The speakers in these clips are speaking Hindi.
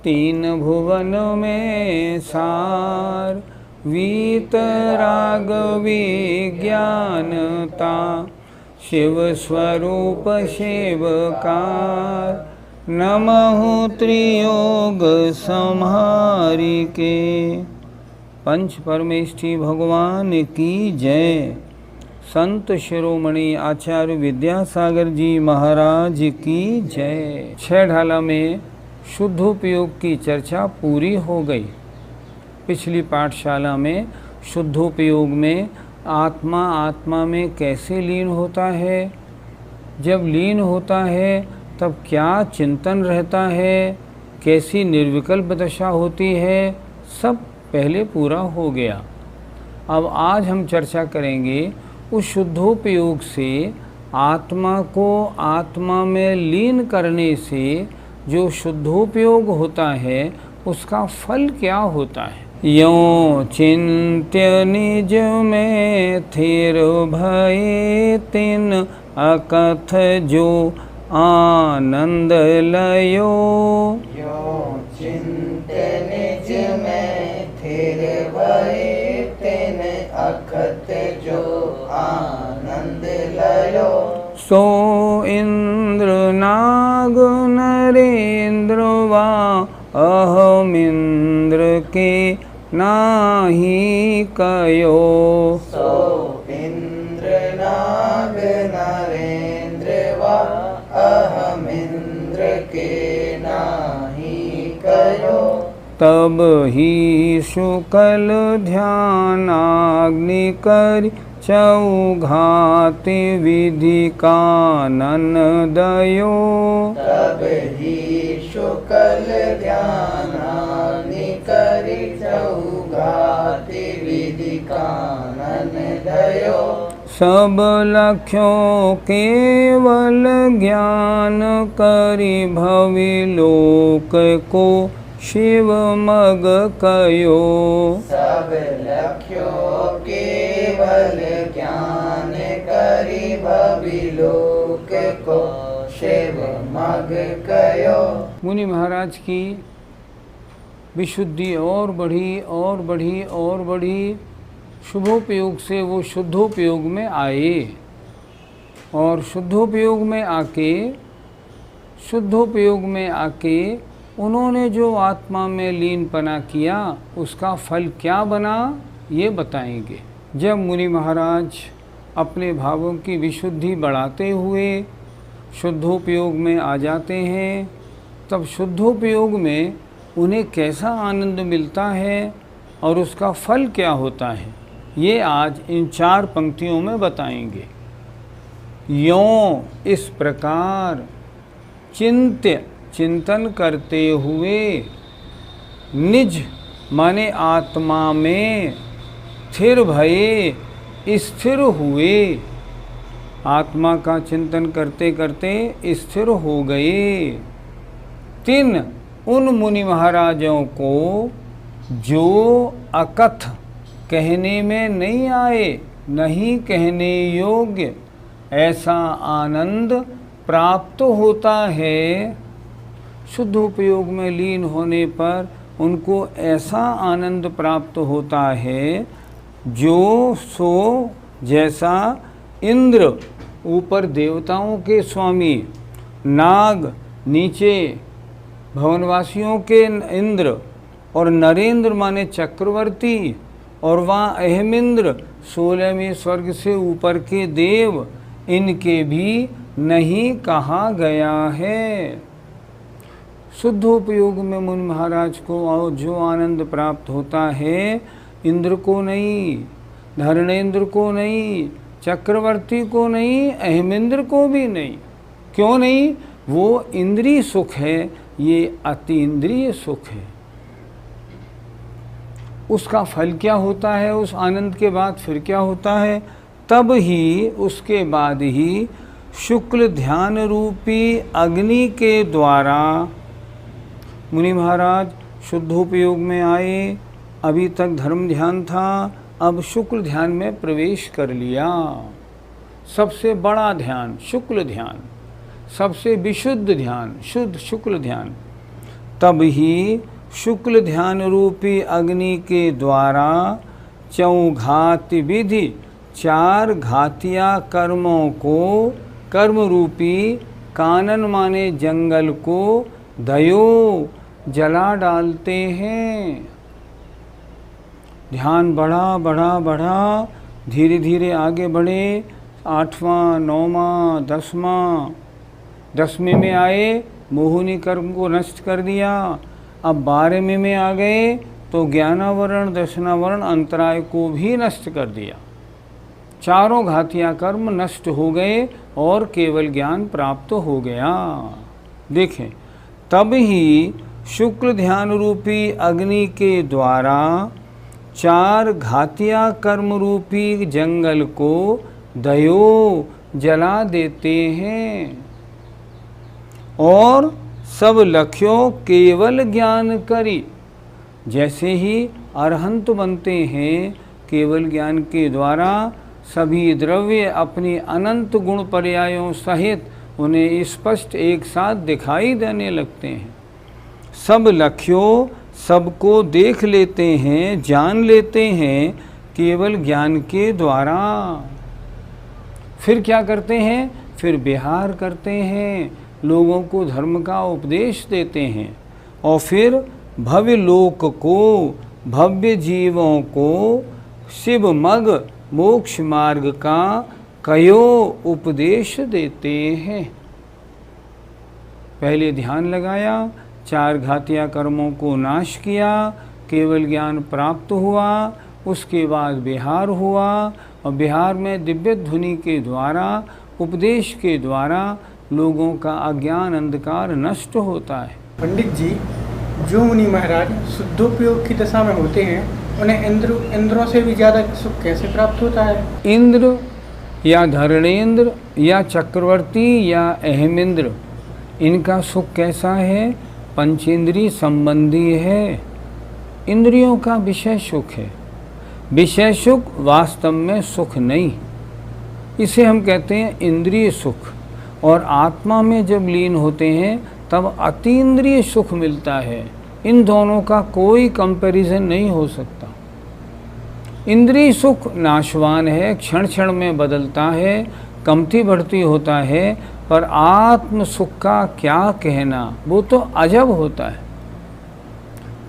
तीन भुवन में सार, वीतराग विज्ञानता, शिव स्वरूप शिवकार, नमः त्रियोग संहारिके। पंच परमेष्ठी भगवान की जय। संत शिरोमणि आचार्य विद्यासागर जी महाराज की जय। छह ढाला में शुद्धोपयोग की चर्चा पूरी हो गई। पिछली पाठशाला में शुद्धोपयोग में आत्मा में कैसे लीन होता है, जब लीन होता है तब क्या चिंतन रहता है, कैसी निर्विकल्प दशा होती है, सब पहले पूरा हो गया। अब आज हम चर्चा करेंगे उस शुद्धोपयोग से आत्मा को आत्मा में लीन करने से जो शुद्धोपयोग होता है उसका फल क्या होता है। यों चिंत्य निज में थिर भये तिन अकथ जो आनंद लयो। यों चिंत्य निज में थिर भये तिन अकथ जो आनंद लयो। सो इंद्र नाग नरेंद्र वा अहमिंद्र के नाही कयो। सो इंद्र नाग नरेंद्र वा अहमिंद्र के नाही कयो। तब ही शुक्ल ध्यानाग्नि कर चौघाति विधि कानन दयो। तब ही शुक्ल ध्यानाग्नि कर चौघाति विधि कानन दयो। सब लक्ष्यों केवल ज्ञान करि भविलोक को शिव मग कयो। सब लक्ष्यों केवल ज्ञान करि भविलोक को शिव मग कयो। मुनि महाराज की विशुद्धि और बढ़ी और बढ़ी और बढ़ी। शुभोपयोग से वो शुद्धोपयोग में आए और शुद्धोपयोग में आके उन्होंने जो आत्मा में लीनपना किया उसका फल क्या बना ये बताएंगे। जब मुनि महाराज अपने भावों की विशुद्धि बढ़ाते हुए शुद्धोपयोग में आ जाते हैं तब शुद्धोपयोग में उन्हें कैसा आनंद मिलता है और उसका फल क्या होता है ये आज इन चार पंक्तियों में बताएंगे। यों इस प्रकार चिंतन करते हुए निज माने आत्मा में स्थिर भये स्थिर हुए। आत्मा का चिंतन करते करते स्थिर हो गए। तिन उन मुनि महाराजों को जो अकथ कहने में नहीं आए, नहीं कहने योग्य ऐसा आनंद प्राप्त होता है। शुद्धोपयोग में लीन होने पर उनको ऐसा आनंद प्राप्त होता है जो सो जैसा इंद्र ऊपर देवताओं के स्वामी, नाग नीचे भवनवासियों के इंद्र और नरेंद्र माने चक्रवर्ती और वहाँ अहमिंद्र 16वें स्वर्ग से ऊपर के देव, इनके भी नहीं कहा गया है। शुद्धोपयोग में मुनि महाराज को जो आनंद प्राप्त होता है इंद्र को नहीं, धर्मेंद्र को नहीं, चक्रवर्ती को नहीं, अहमिंद्र को भी नहीं। क्यों नहीं? वो इंद्रिय सुख है, ये अतीन्द्रिय सुख है। उसका फल क्या होता है? उस आनंद के बाद फिर क्या होता है? तब ही, उसके बाद ही शुक्ल ध्यान रूपी अग्नि के द्वारा मुनि महाराज शुद्धोपयोग में आए। अभी तक धर्म ध्यान था, अब शुक्ल ध्यान में प्रवेश कर लिया। सबसे बड़ा ध्यान शुक्ल ध्यान, सबसे विशुद्ध ध्यान शुद्ध शुक्ल ध्यान। तब ही शुक्ल ध्यान रूपी अग्नि के द्वारा चौघात विधि, 4 घातिया कर्मों को, कर्म रूपी कानन माने जंगल को दयो जला डालते हैं। ध्यान बढ़ा बढ़ा बढ़ा, धीरे धीरे आगे बढ़े। 8वां 9वां 10वां 10वें में आए, मोहिनी कर्म को नष्ट कर दिया। अब 12वें में आ गए तो ज्ञानावरण दर्शनावरण अंतराय को भी नष्ट कर दिया। 4 घातिया कर्म नष्ट हो गए और केवल ज्ञान प्राप्त हो गया। देखें, तब ही शुक्ल ध्यान रूपी अग्नि के द्वारा 4 घातिया कर्म रूपी जंगल को दयो जला देते हैं और सब लक्ष्यों केवल ज्ञान करी। जैसे ही अरहंत बनते हैं, केवल ज्ञान के द्वारा सभी द्रव्य अपनी अनंत गुण पर्यायों सहित उन्हें स्पष्ट एक साथ दिखाई देने लगते हैं। सब लक्ष्यों सबको देख लेते हैं, जान लेते हैं केवल ज्ञान के द्वारा। फिर क्या करते हैं? फिर विहार करते हैं, लोगों को धर्म का उपदेश देते हैं और फिर भव्य लोक को, भव्य जीवों को शिव मग मोक्ष मार्ग का कयो उपदेश देते हैं। पहले ध्यान लगाया, 4 घातिया कर्मों को नाश किया, केवल ज्ञान प्राप्त हुआ। उसके बाद विहार हुआ और विहार में दिव्य ध्वनि के द्वारा, उपदेश के द्वारा लोगों का अज्ञान अंधकार नष्ट होता है। पंडित जी, जो मुनि महाराज शुद्धोपयोग की दशा में होते हैं, उन्हें इंद्रों से भी ज़्यादा सुख कैसे प्राप्त होता है? इंद्र या धरणेन्द्र या चक्रवर्ती या अहमिंद्र, इनका सुख कैसा है? पंचेंद्रिय संबंधी है। इंद्रियों का विषय सुख है। विषय सुख वास्तव में सुख नहीं, इसे हम कहते हैं इंद्रिय सुख। और आत्मा में जब लीन होते हैं तब अतीन्द्रिय सुख मिलता है। इन दोनों का कोई कंपैरिजन नहीं हो सकता। इंद्रिय सुख नाशवान है, क्षण क्षण में बदलता है, कमती बढ़ती होता है, पर आत्म सुख का क्या कहना, वो तो अजब होता है।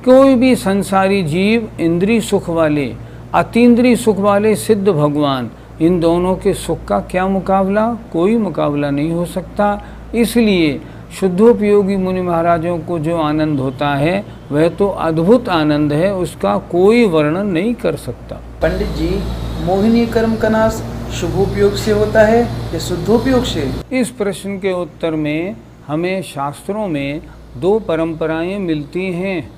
कोई भी संसारी जीव इंद्रिय सुख वाले, अतीन्द्रिय सुख वाले सिद्ध भगवान, इन दोनों के सुख का क्या मुकाबला? कोई मुकाबला नहीं हो सकता। इसलिए शुद्धोपयोगी मुनि महाराजों को जो आनंद होता है वह तो अद्भुत आनंद है, उसका कोई वर्णन नहीं कर सकता। पंडित जी, मोहिनी कर्म का नाश शुभोपयोग से होता है या शुद्धोपयोग से? इस प्रश्न के उत्तर में हमें शास्त्रों में 2 परंपराएं मिलती हैं।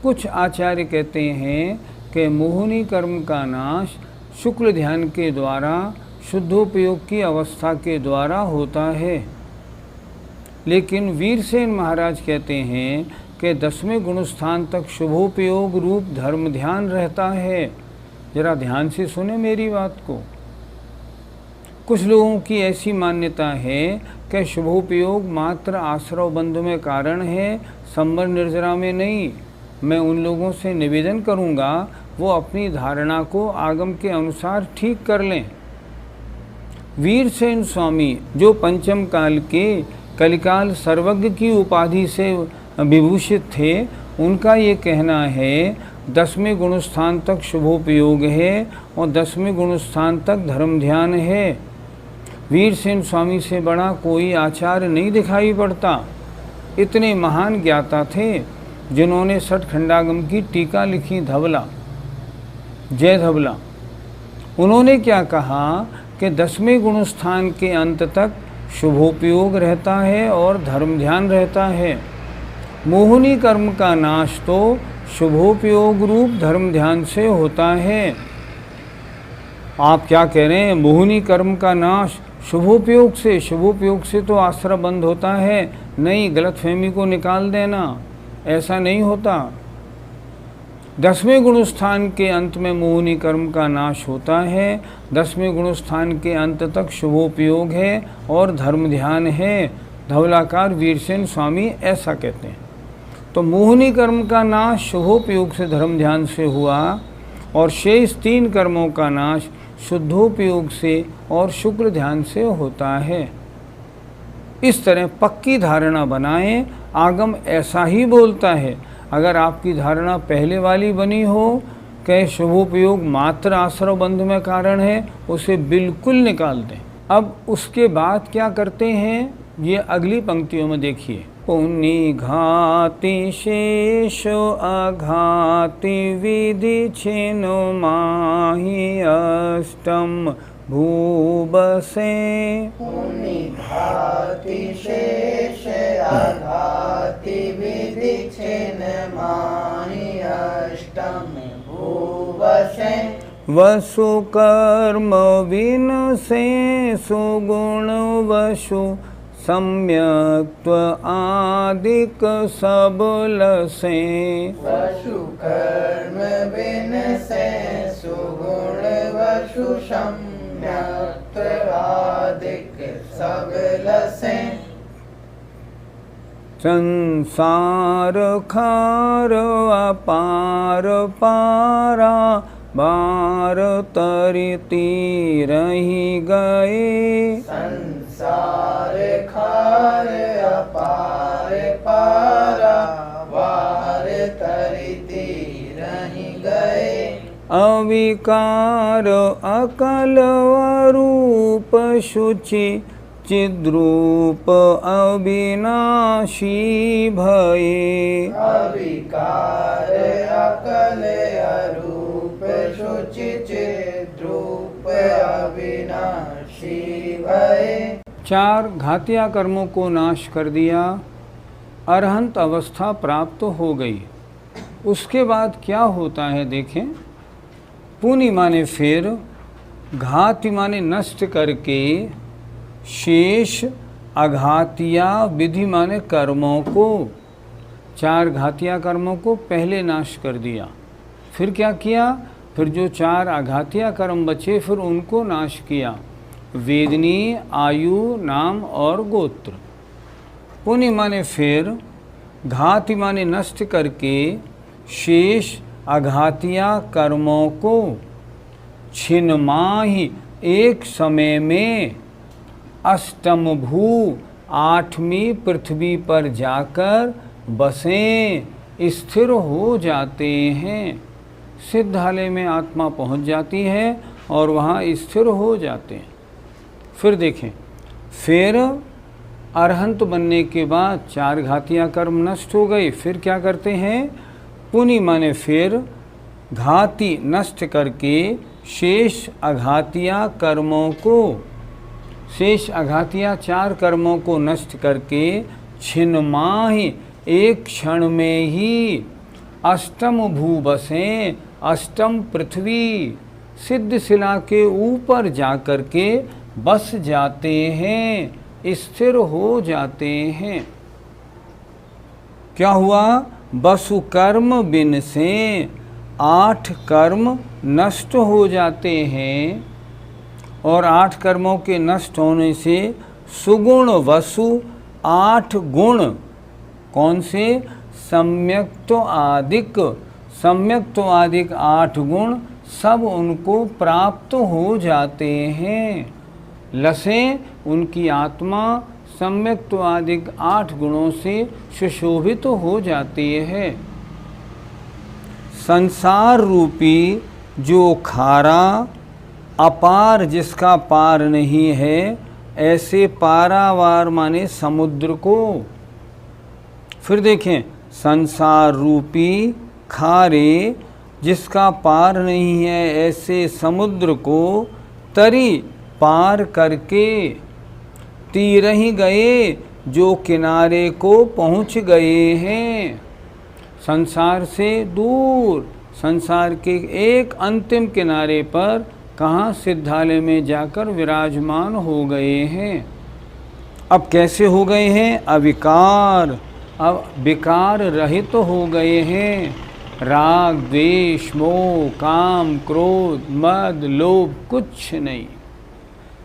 कुछ आचार्य कहते हैं कि मोहिनी कर्म का नाश शुक्ल ध्यान के द्वारा, शुद्धोपयोग की अवस्था के द्वारा होता है। लेकिन वीरसेन महाराज कहते हैं कि 10वें गुणस्थान तक शुभोपयोग रूप धर्म ध्यान रहता है। जरा ध्यान से सुने मेरी बात को। कुछ लोगों की ऐसी मान्यता है कि शुभोपयोग मात्र आश्रव बंधु में कारण है, संबर निर्जरा में नहीं। मैं उन लोगों से निवेदन करूंगा वो अपनी धारणा को आगम के अनुसार ठीक कर लें। वीरसेन स्वामी जो पंचम काल के कलिकाल सर्वज्ञ की उपाधि से विभूषित थे, उनका ये कहना है 10वें गुणस्थान तक शुभोपयोग है और 10वें गुणस्थान तक धर्म ध्यान है। वीरसेन स्वामी से बड़ा कोई आचार्य नहीं दिखाई पड़ता। इतने महान ज्ञाता थे जिन्होंने सठ खंडागम की टीका लिखी, धवला, जय धवला। उन्होंने क्या कहा कि 10वें गुण स्थान के अंत तक शुभोपयोग रहता है और धर्म ध्यान रहता है। मोहिनी कर्म का नाश तो शुभोपयोग रूप धर्म ध्यान से होता है। आप क्या कह रहे हैं? मोहिनी कर्म का नाश शुभोपयोग से? शुभोपयोग से तो आश्रय बंद होता है। नहीं, गलतफहमी को निकाल देना, ऐसा नहीं होता। 10वें गुण स्थान के अंत में मोहिनी कर्म का नाश होता है। 10वें गुण स्थान के अंत तक शुभोपयोग है और धर्म ध्यान है। धवलाकार वीरसेन स्वामी ऐसा कहते हैं। तो मोहिनी कर्म का नाश शुभोपयोग से धर्म ध्यान से हुआ और शेष 3 कर्मों का नाश शुद्धोपयोग से और शुक्र ध्यान से होता है। इस तरह पक्की धारणा बनाएं। आगम ऐसा ही बोलता है। अगर आपकी धारणा पहले वाली बनी हो कि शुभोपयोग मात्र आश्रय बंध में कारण है, उसे बिल्कुल निकाल दें। अब उसके बाद क्या करते हैं, ये अगली पंक्तियों में देखिए। पुनि घाति शेष अघाति विधि छिनु माहि अष्टम भूबसे। पुनि घाति शेष अघाति विधि छिनु माहि अष्टम भूबसे। वसु कर्म विनसे सुगुण वसु सम्यक्त्व आदिक सबल से। वसु कर्म विनसे सुगुण वसु सम्यक्त्व आदिक सबल से। संसार खार अपार पारा बार तरिती रही गए। संसार खार अपार पारा वार तरिती रही गए। अविकार अकल अरूप शुचि चिद्रूप अविनाशी भये। अविकार अकल अरूप शुचि चिद्रूप अविनाशी भये। 4 घातिया कर्मों को नाश कर दिया, अरहंत अवस्था प्राप्त हो गई। उसके बाद क्या होता है देखें। पुनि माने फिर, घाति माने नष्ट करके, शेष अघातिया विधि माने कर्मों को, 4 घातिया कर्मों को पहले नाश कर दिया। फिर क्या किया? फिर जो 4 अघातिया कर्म बचे फिर उनको नाश किया। वेदनी, आयु, नाम और गोत्र। पुनि माने फिर, घाति माने नष्ट करके, शेष अघातिया कर्मों को छिन्माहि एक समय में, अष्टम भू 8वीं पृथ्वी पर जाकर बसें, स्थिर हो जाते हैं। सिद्धालय में आत्मा पहुंच जाती है और वहाँ स्थिर हो जाते हैं। फिर देखें, फिर अरहंत बनने के बाद 4 घातिया कर्म नष्ट हो गए। फिर क्या करते हैं? पुनि माने फिर, घाति नष्ट करके शेष अघातिया कर्मों को, शेष अघातिया 4 कर्मों को नष्ट करके छिन्माहि एक क्षण में ही, अष्टम भू बसें, अष्टम पृथ्वी सिद्ध शिला के ऊपर जाकर के बस जाते हैं, स्थिर हो जाते हैं। क्या हुआ? बसु कर्म बिन से 8 कर्म नष्ट हो जाते हैं और 8 कर्मों के नष्ट होने से सुगुण वसु 8 गुण, कौन से? सम्यक्त्व आदिक, सम्यक्त्व आदिक 8 गुण सब उनको प्राप्त हो जाते हैं। लसें, उनकी आत्मा सम्यक्त्व आदिक 8 गुणों से सुशोभित हो जाती है। संसार रूपी जो खारा अपार जिसका पार नहीं है, ऐसे पारावार माने समुद्र को। फिर देखें, संसार रूपी खारे जिसका पार नहीं है, ऐसे समुद्र को तरी पार करके तीर ही गए जो किनारे को पहुँच गए हैं। संसार से दूर, संसार के एक अंतिम किनारे पर कहाँ सिद्धालय में जाकर विराजमान हो गए हैं। अब कैसे हो गए हैं? अविकार, अब विकार रहित तो हो गए हैं। राग, द्वेष, मोह, काम, क्रोध, मद, लोभ कुछ नहीं।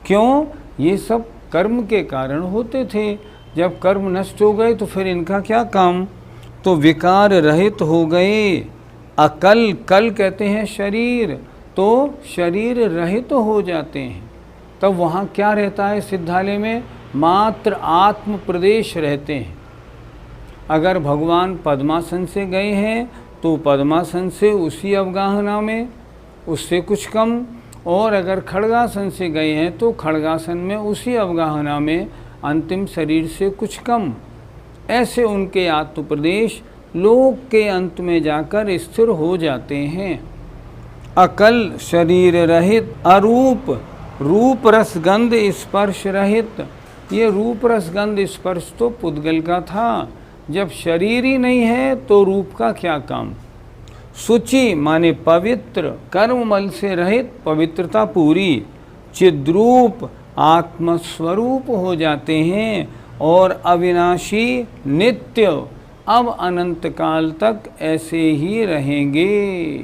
क्यों? ये सब कर्म के कारण होते थे। जब कर्म नष्ट हो गए तो फिर इनका क्या काम? तो विकार रहित हो गए। अकल, कल कहते हैं शरीर, तो शरीर रहित हो जाते हैं। तब वहाँ क्या रहता है? सिद्धालय में मात्र आत्म प्रदेश रहते हैं। अगर भगवान पद्मासन से गए हैं तो पद्मासन से उसी अवगाहना में, उससे कुछ कम, और अगर खड्गासन से गए हैं तो खड्गासन में उसी अवगाहना में, अंतिम शरीर से कुछ कम। ऐसे उनके आत्मप्रदेश लोक के अंत में जाकर स्थिर हो जाते हैं। अकल, शरीर रहित, अरूप, रूप रस गंध स्पर्श रहित। ये रूप रस गंध स्पर्श तो पुद्गल का था। जब शरीर ही नहीं है तो रूप का क्या काम? शुचि माने पवित्र, कर्ममल से रहित, पवित्रता पूरी। चिद्रूप, आत्मस्वरूप हो जाते हैं। और अविनाशी, नित्य, अब अनंत काल तक ऐसे ही रहेंगे।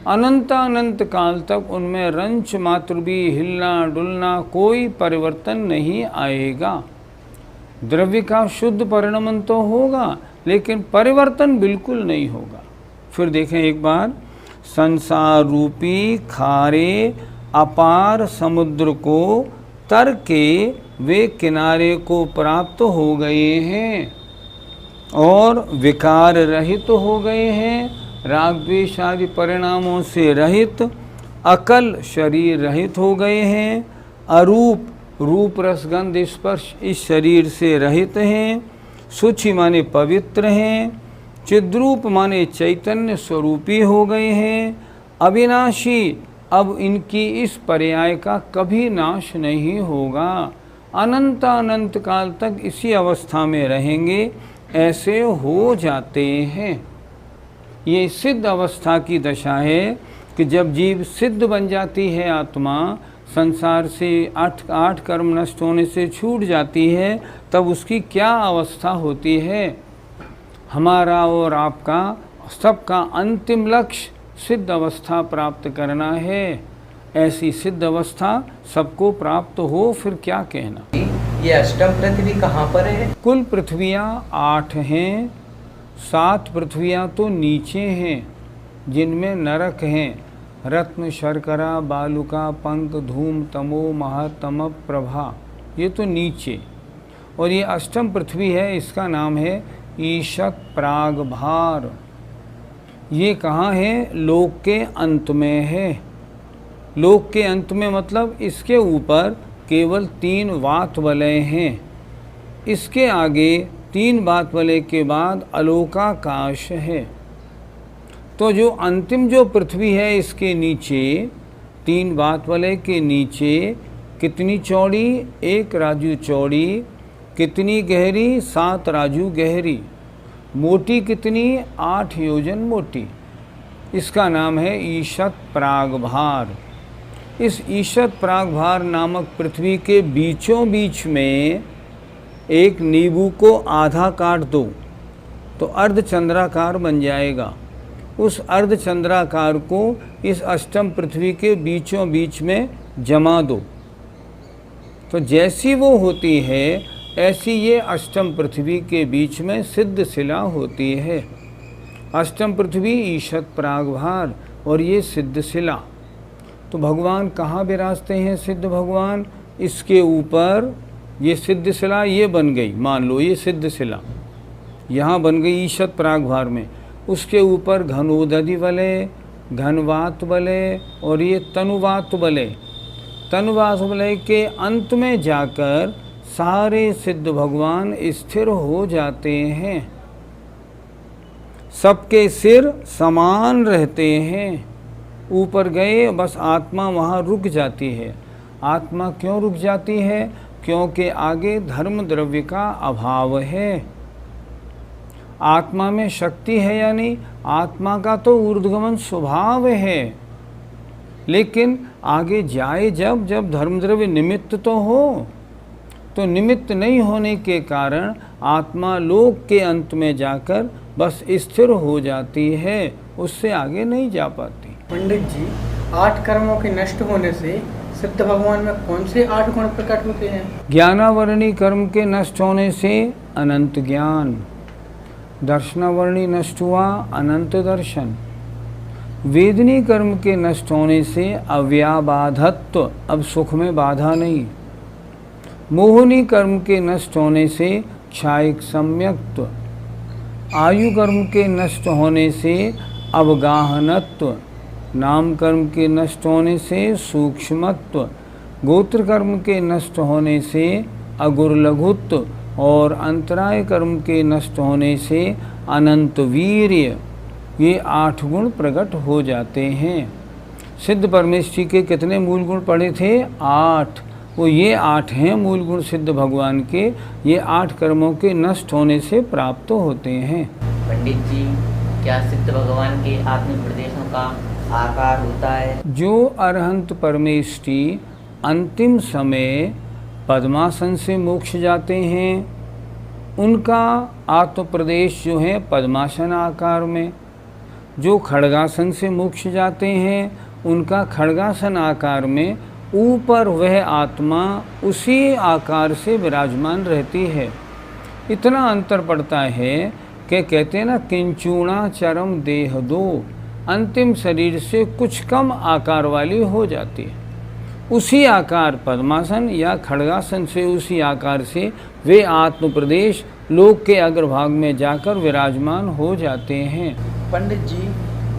अनंत काल तक उनमें रंच मात्र भी हिलना डुलना, कोई परिवर्तन नहीं आएगा। द्रव्य का शुद्ध परिणमन तो होगा, लेकिन परिवर्तन बिल्कुल नहीं होगा। फिर देखें एक बार, संसार रूपी खारे अपार समुद्र को तर के वे किनारे को प्राप्त हो गए हैं और विकार रहित हो गए हैं। राग द्वेष आदि परिणामों से रहित, अकल, शरीर रहित हो गए हैं। अरूप, रूप रसगंध स्पर्श इस शरीर से रहित हैं। शुचि माने पवित्र हैं। चिद्रूप माने चैतन्य स्वरूपी हो गए हैं। अविनाशी, अब इनकी इस पर्याय का कभी नाश नहीं होगा। अनंत काल तक इसी अवस्था में रहेंगे, ऐसे हो जाते हैं। ये सिद्ध अवस्था की दशा है कि जब जीव सिद्ध बन जाती है, आत्मा संसार से आठ कर्म नष्ट होने से छूट जाती है, तब उसकी क्या अवस्था होती है। हमारा और आपका सबका अंतिम लक्ष्य सिद्ध अवस्था प्राप्त करना है। ऐसी सिद्ध अवस्था सबको प्राप्त हो, फिर क्या कहना। ये अष्टम पृथ्वी कहाँ पर है? कुल पृथ्वियाँ 8 हैं। 7 पृथ्वियाँ तो नीचे हैं, जिनमें नरक हैं। रत्न, शर्करा, बालुका, पंक, धूम, तमो, महातम, प्रभा, ये तो नीचे। और ये अष्टम पृथ्वी है, इसका नाम है ईशत प्रागभार। ये कहाँ है? लोक के अंत में है। लोक के अंत में मतलब इसके ऊपर केवल 3 वात वलय हैं। इसके आगे 3 वात वलय के बाद अलोकाकाश है। तो जो अंतिम जो पृथ्वी है, इसके नीचे 3 वात वलय के नीचे कितनी चौड़ी? 1 राजू चौड़ी। कितनी गहरी? 7 राजू गहरी। मोटी कितनी? 8 योजन मोटी। इसका नाम है ईशत प्रागभार। इस ईशत प्रागभार नामक पृथ्वी के बीचों बीच में एक नींबू को आधा काट दो तो अर्धचंद्राकार बन जाएगा। उस अर्धचंद्राकार को इस अष्टम पृथ्वी के बीचों बीच में जमा दो, तो जैसी वो होती है ऐसी ये अष्टम पृथ्वी के बीच में सिद्ध शिला होती है। अष्टम पृथ्वी ईशत प्रागभार और ये सिद्ध शिला। तो भगवान कहाँ विराजते हैं? सिद्ध भगवान इसके ऊपर ये सिद्ध शिला ये बन गई, मान लो ये सिद्ध शिला यहाँ बन गई ईशत प्रागभार में। उसके ऊपर घनोदधि वलय, घनवात वलय और ये तनुवात वलय। तनुवात वलय के अंत में जाकर सारे सिद्ध भगवान स्थिर हो जाते हैं। सबके सिर समान रहते हैं। ऊपर गए बस आत्मा वहाँ रुक जाती है। आत्मा क्यों रुक जाती है? क्योंकि आगे धर्म द्रव्य का अभाव है। आत्मा में शक्ति है या नहीं? आत्मा का तो ऊर्ध्वगमन स्वभाव है, लेकिन आगे जाए जब धर्म द्रव्य निमित्त तो हो, तो निमित्त नहीं होने के कारण आत्मा लोक के अंत में जाकर बस स्थिर हो जाती है, उससे आगे नहीं जा पाती। पंडित जी, 8 कर्मों के नष्ट होने से सिद्ध भगवान में कौन से 8 गुण प्रकट होते हैं? ज्ञानावरणी कर्म के नष्ट होने से अनंत ज्ञान, दर्शनावरणी नष्ट हुआ अनंत दर्शन, वेदनी कर्म के नष्ट होने से अव्याबाधत्व, अब सुख में बाधा नहीं, मोहनी कर्म के नष्ट होने से क्षायिक सम्यक्त्व, आयु कर्म के नष्ट होने से अवगाहनत्व, नाम कर्म के नष्ट होने से सूक्ष्मत्व, गोत्र कर्म के नष्ट होने से अगुरलघुत्व और अंतराय कर्म के नष्ट होने से अनंत वीर्य, ये 8 गुण प्रकट हो जाते हैं। सिद्ध परमेष्ठी के कितने मूल गुण पढ़े थे? 8। वो ये 8 हैं मूल गुण सिद्ध भगवान के। ये 8 कर्मों के नष्ट होने से प्राप्त होते हैं। पंडित जी, क्या सिद्ध भगवान के आत्मिक प्रदेशों का आकार होता है? जो अरहंत परमेष्ठी अंतिम समय पद्मासन से मोक्ष जाते हैं, उनका आत्म प्रदेश जो है पद्मासन आकार में। जो खड्गासन से मोक्ष जाते हैं, उनका खड्गासन आकार में ऊपर वह आत्मा उसी आकार से विराजमान रहती है। इतना अंतर पड़ता है कि कहते हैं ना, किंचूणा चरम देह दो, अंतिम शरीर से कुछ कम आकार वाली हो जाती है। उसी आकार पद्मासन या खड्गासन से, उसी आकार से वे आत्म प्रदेश लोक के अग्रभाग में जाकर विराजमान हो जाते हैं। पंडित जी,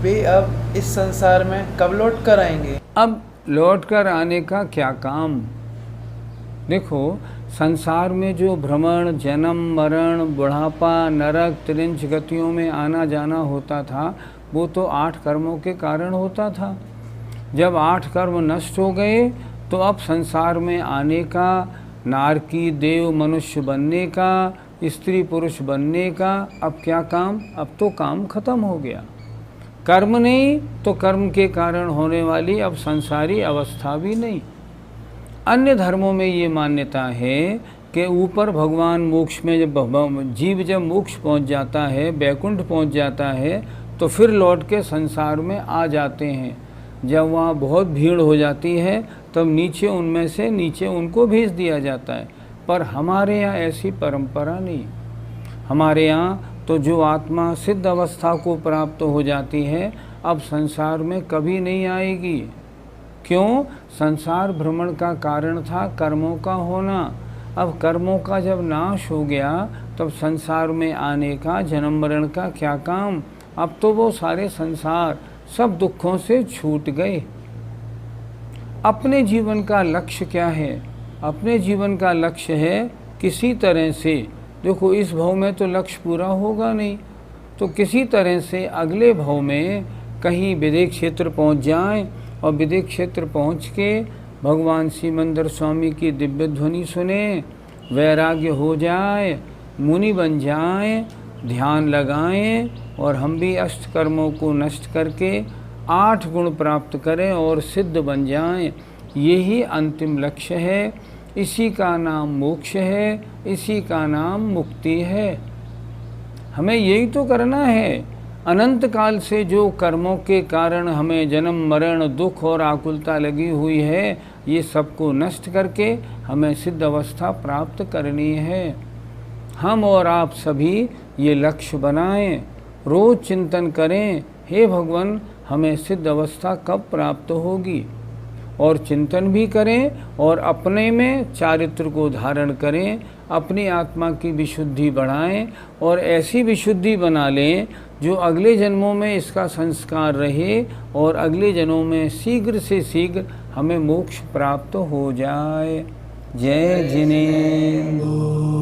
वे अब इस संसार में कब लौट कर आएंगे? अब लौट कर आने का क्या काम? देखो, संसार में जो भ्रमण, जन्म, मरण, बुढ़ापा, नरक, त्रिंच गतियों में आना जाना होता था, वो तो 8 कर्मों के कारण होता था। जब 8 कर्म नष्ट हो गए तो अब संसार में आने का, नारकी देव मनुष्य बनने का, स्त्री पुरुष बनने का अब क्या काम? अब तो काम खत्म हो गया। कर्म नहीं तो कर्म के कारण होने वाली अब संसारी अवस्था भी नहीं। अन्य धर्मों में ये मान्यता है कि ऊपर भगवान मोक्ष में, जब जीव जब मोक्ष पहुंच जाता है, बैकुंठ पहुंच जाता है, तो फिर लौट के संसार में आ जाते हैं। जब वहाँ बहुत भीड़ हो जाती है तब नीचे उनमें से नीचे उनको भेज दिया जाता है। पर हमारे यहाँ ऐसी परंपरा नहीं। हमारे यहाँ तो जो आत्मा सिद्ध अवस्था को प्राप्त हो जाती है, अब संसार में कभी नहीं आएगी। क्यों? संसार भ्रमण का कारण था कर्मों का होना। अब कर्मों का जब नाश हो गया तब संसार में आने का, जन्म मरण का क्या काम? अब तो वो सारे संसार सब दुखों से छूट गए। अपने जीवन का लक्ष्य क्या है? अपने जीवन का लक्ष्य है किसी तरह से, देखो इस भव में तो लक्ष्य पूरा होगा नहीं, तो किसी तरह से अगले भव में कहीं विदेह क्षेत्र पहुंच जाएं और विदेह क्षेत्र पहुंच के भगवान सिमंदर स्वामी की दिव्य ध्वनि सुने, वैराग्य हो जाए, मुनि बन जाएं, ध्यान लगाएं और हम भी अष्ट कर्मों को नष्ट करके 8 गुण प्राप्त करें और सिद्ध बन जाएं। यही अंतिम लक्ष्य है। इसी का नाम मोक्ष है, इसी का नाम मुक्ति है। हमें यही तो करना है। अनंत काल से जो कर्मों के कारण हमें जन्म मरण, दुख और आकुलता लगी हुई है, ये सबको नष्ट करके हमें सिद्ध अवस्था प्राप्त करनी है। हम और आप सभी ये लक्ष्य बनाएं, रोज चिंतन करें, हे भगवान हमें सिद्ध अवस्था कब प्राप्त होगी, और चिंतन भी करें और अपने में चारित्र को धारण करें, अपनी आत्मा की विशुद्धि बढ़ाएं और ऐसी विशुद्धि बना लें जो अगले जन्मों में इसका संस्कार रहे और अगले जन्मों में शीघ्र से शीघ्र हमें मोक्ष प्राप्त हो जाए। जय जिनेन्द्र।